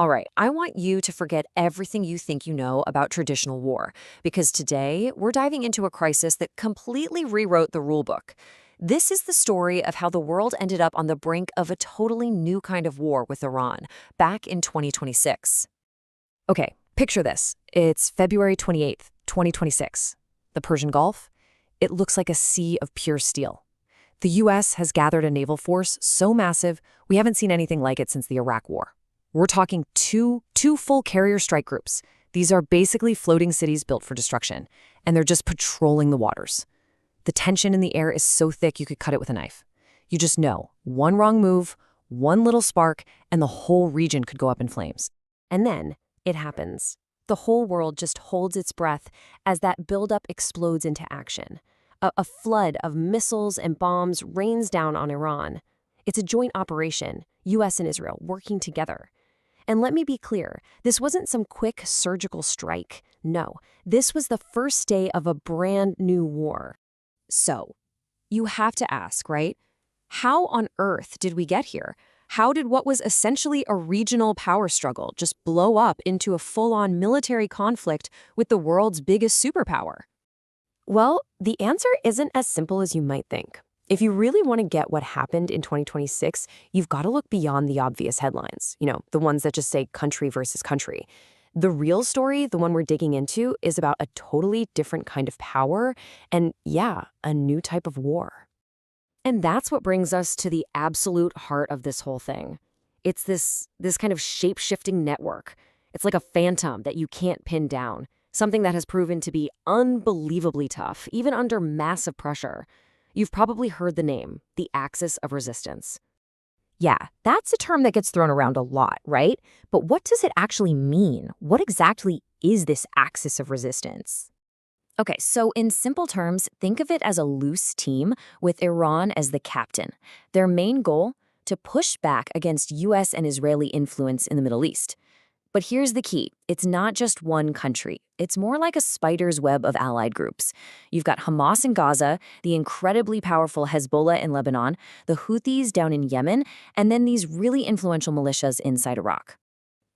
All right, I want you to forget everything you think you know about traditional war, because today we're diving into a crisis that completely rewrote the rulebook. This is the story of how the world ended up on the brink of a totally new kind of war with Iran back in 2026. Okay, picture this. It's February 28th, 2026. The Persian Gulf, it looks like a sea of pure steel. The U.S. has gathered a naval force so massive, we haven't seen anything like it since the Iraq War. We're talking two full carrier strike groups. These are basically floating cities built for destruction, and they're just patrolling the waters. The tension in the air is so thick you could cut it with a knife. You just know, one wrong move, one little spark, and the whole region could go up in flames. And then it happens. The whole world just holds its breath as that buildup explodes into action. A flood of missiles and bombs rains down on Iran. It's a joint operation, U.S. and Israel working together. And let me be clear, this wasn't some quick surgical strike. No, this was the first day of a brand new war. So, you have to ask, right? How on earth did we get here? How did what was essentially a regional power struggle just blow up into a full-on military conflict with the world's biggest superpower? Well, the answer isn't as simple as you might think. If you really want to get what happened in 2026, you've got to look beyond the obvious headlines, the ones that just say country versus country. The real story, the one we're digging into, is about a totally different kind of power and, yeah, a new type of war. And that's what brings us to the absolute heart of this whole thing. It's this kind of shape-shifting network. It's like a phantom that you can't pin down, something that has proven to be unbelievably tough, even under massive pressure. You've probably heard the name, the axis of resistance. Yeah, that's a term that gets thrown around a lot, right? But what does it actually mean? What exactly is this axis of resistance? Okay, so in simple terms, think of it as a loose team with Iran as the captain. Their main goal? To push back against U.S. and Israeli influence in the Middle East. But here's the key. It's not just one country. It's more like a spider's web of allied groups. You've got Hamas in Gaza, the incredibly powerful Hezbollah in Lebanon, the Houthis down in Yemen, and then these really influential militias inside Iraq.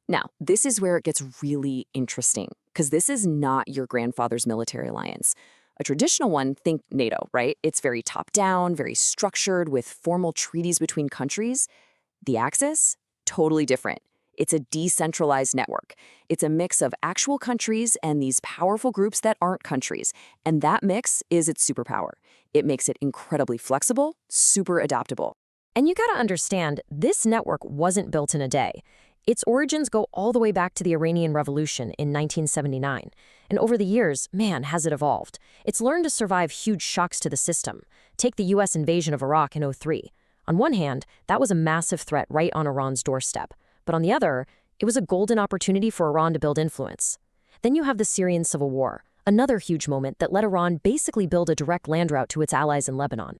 Now, this is where it gets really interesting, because this is not your grandfather's military alliance. A traditional one, think NATO, right? It's very top-down, very structured, with formal treaties between countries. The Axis? Totally different. It's a decentralized network. It's a mix of actual countries and these powerful groups that aren't countries. And that mix is its superpower. It makes it incredibly flexible, super adaptable. And you gotta understand, this network wasn't built in a day. Its origins go all the way back to the Iranian Revolution in 1979. And over the years, man, has it evolved. It's learned to survive huge shocks to the system. Take the U.S. invasion of Iraq in '03. On one hand, that was a massive threat right on Iran's doorstep. But on the other, it was a golden opportunity for Iran to build influence. Then you have the Syrian civil war, another huge moment that let Iran basically build a direct land route to its allies in Lebanon.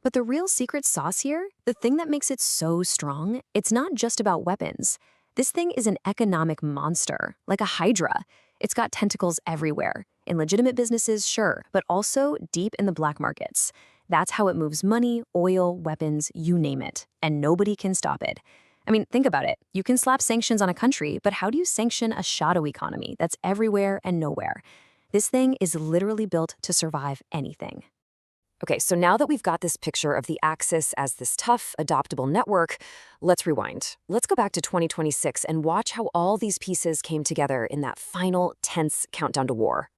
But the real secret sauce here, the thing that makes it so strong, it's not just about weapons. This thing is an economic monster, like a hydra. It's got tentacles everywhere. In legitimate businesses, sure, but also deep in the black markets. That's how it moves money, oil, weapons, you name it. And nobody can stop it. I mean, think about it. You can slap sanctions on a country, but how do you sanction a shadow economy that's everywhere and nowhere? This thing is literally built to survive anything. Okay, so now that we've got this picture of the Axis as this tough, adoptable network, let's rewind. Let's go back to 2026 and watch how all these pieces came together in that final, tense countdown to war.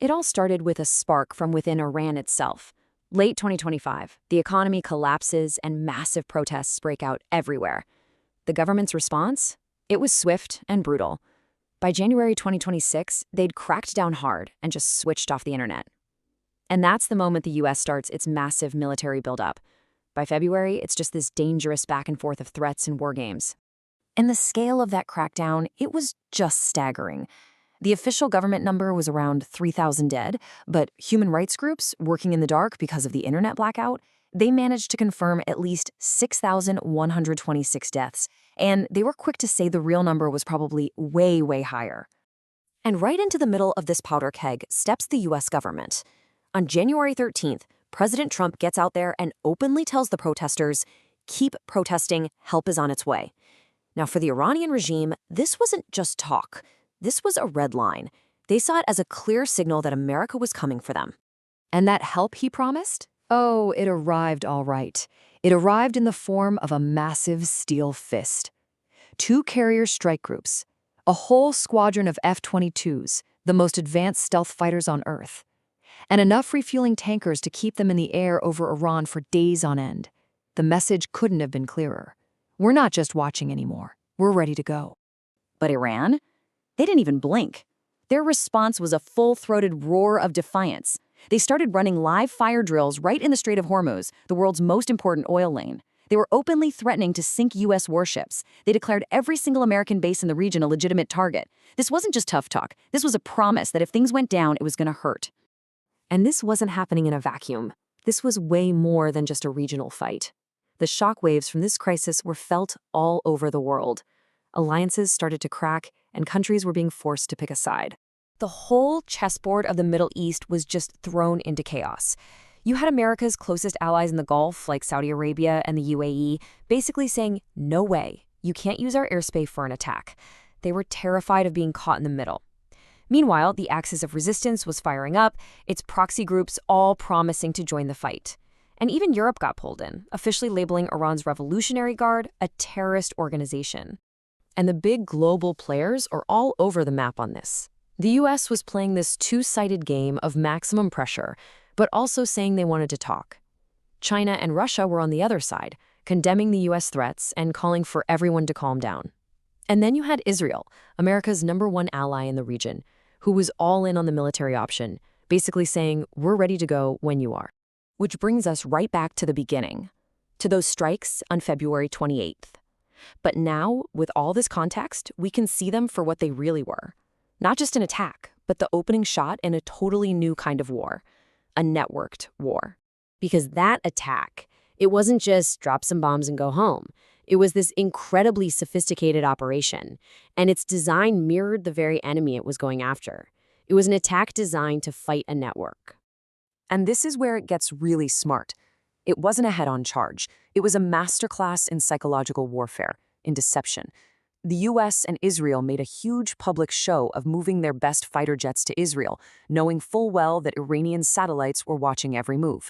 It all started with a spark from within Iran itself. Late 2025, the economy collapses and massive protests break out everywhere. The government's response? It was swift and brutal. By January 2026, they'd cracked down hard and just switched off the internet. And that's the moment the U.S. starts its massive military buildup. By February, it's just this dangerous back and forth of threats and war games. And the scale of that crackdown, it was just staggering. The official government number was around 3,000 dead, but human rights groups working in the dark because of the internet blackout, they managed to confirm at least 6,126 deaths, and they were quick to say the real number was probably way, way higher. And right into the middle of this powder keg steps the U.S. government. On January 13th, President Trump gets out there and openly tells the protesters, keep protesting, help is on its way. Now, for the Iranian regime, this wasn't just talk. This was a red line. They saw it as a clear signal that America was coming for them. And that help he promised? Oh, it arrived all right. It arrived in the form of a massive steel fist. 2 carrier strike groups, a whole squadron of F-22s, the most advanced stealth fighters on Earth, and enough refueling tankers to keep them in the air over Iran for days on end. The message couldn't have been clearer. We're not just watching anymore. We're ready to go. But Iran? They didn't even blink. Their response was a full-throated roar of defiance. They started running live fire drills right in the Strait of Hormuz, the world's most important oil lane. They were openly threatening to sink U.S. warships. They declared every single American base in the region a legitimate target. This wasn't just tough talk. This was a promise that if things went down, it was going to hurt. And this wasn't happening in a vacuum. This was way more than just a regional fight. The shockwaves from this crisis were felt all over the world. Alliances started to crack, and countries were being forced to pick a side. The whole chessboard of the Middle East was just thrown into chaos. You had America's closest allies in the Gulf, like Saudi Arabia and the UAE, basically saying, no way, you can't use our airspace for an attack. They were terrified of being caught in the middle. Meanwhile, the axis of resistance was firing up, its proxy groups all promising to join the fight. And even Europe got pulled in, officially labeling Iran's Revolutionary Guard a terrorist organization. And the big global players are all over the map on this. The US was playing this two-sided game of maximum pressure, but also saying they wanted to talk. China and Russia were on the other side, condemning the US threats and calling for everyone to calm down. And then you had Israel, America's #1 ally in the region, who was all in on the military option, basically saying, we're ready to go when you are. Which brings us right back to the beginning, to those strikes on February 28th. But now, with all this context, we can see them for what they really were. Not just an attack, but the opening shot in a totally new kind of war, a networked war. Because that attack, it wasn't just drop some bombs and go home. It was this incredibly sophisticated operation, and its design mirrored the very enemy it was going after. It was an attack designed to fight a network. And this is where it gets really smart. It wasn't a head-on charge. It was a masterclass in psychological warfare, in deception. The US and Israel made a huge public show of moving their best fighter jets to Israel, knowing full well that Iranian satellites were watching every move.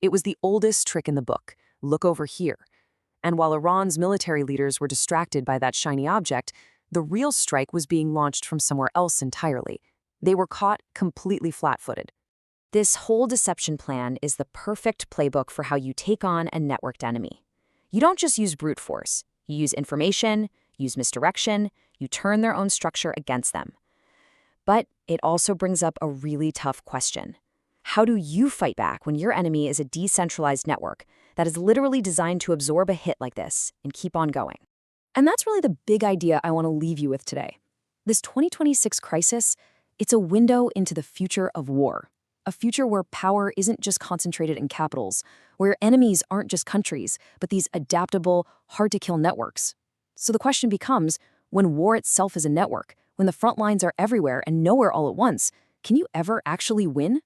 It was the oldest trick in the book. Look over here. And while Iran's military leaders were distracted by that shiny object, the real strike was being launched from somewhere else entirely. They were caught completely flat-footed. This whole deception plan is the perfect playbook for how you take on a networked enemy. You don't just use brute force. You use information, use misdirection, you turn their own structure against them. But it also brings up a really tough question. How do you fight back when your enemy is a decentralized network that is literally designed to absorb a hit like this and keep on going? And that's really the big idea I want to leave you with today. This 2026 crisis, it's a window into the future of war. A future where power isn't just concentrated in capitals, where enemies aren't just countries, but these adaptable, hard-to-kill networks. So the question becomes, when war itself is a network, when the front lines are everywhere and nowhere all at once, can you ever actually win?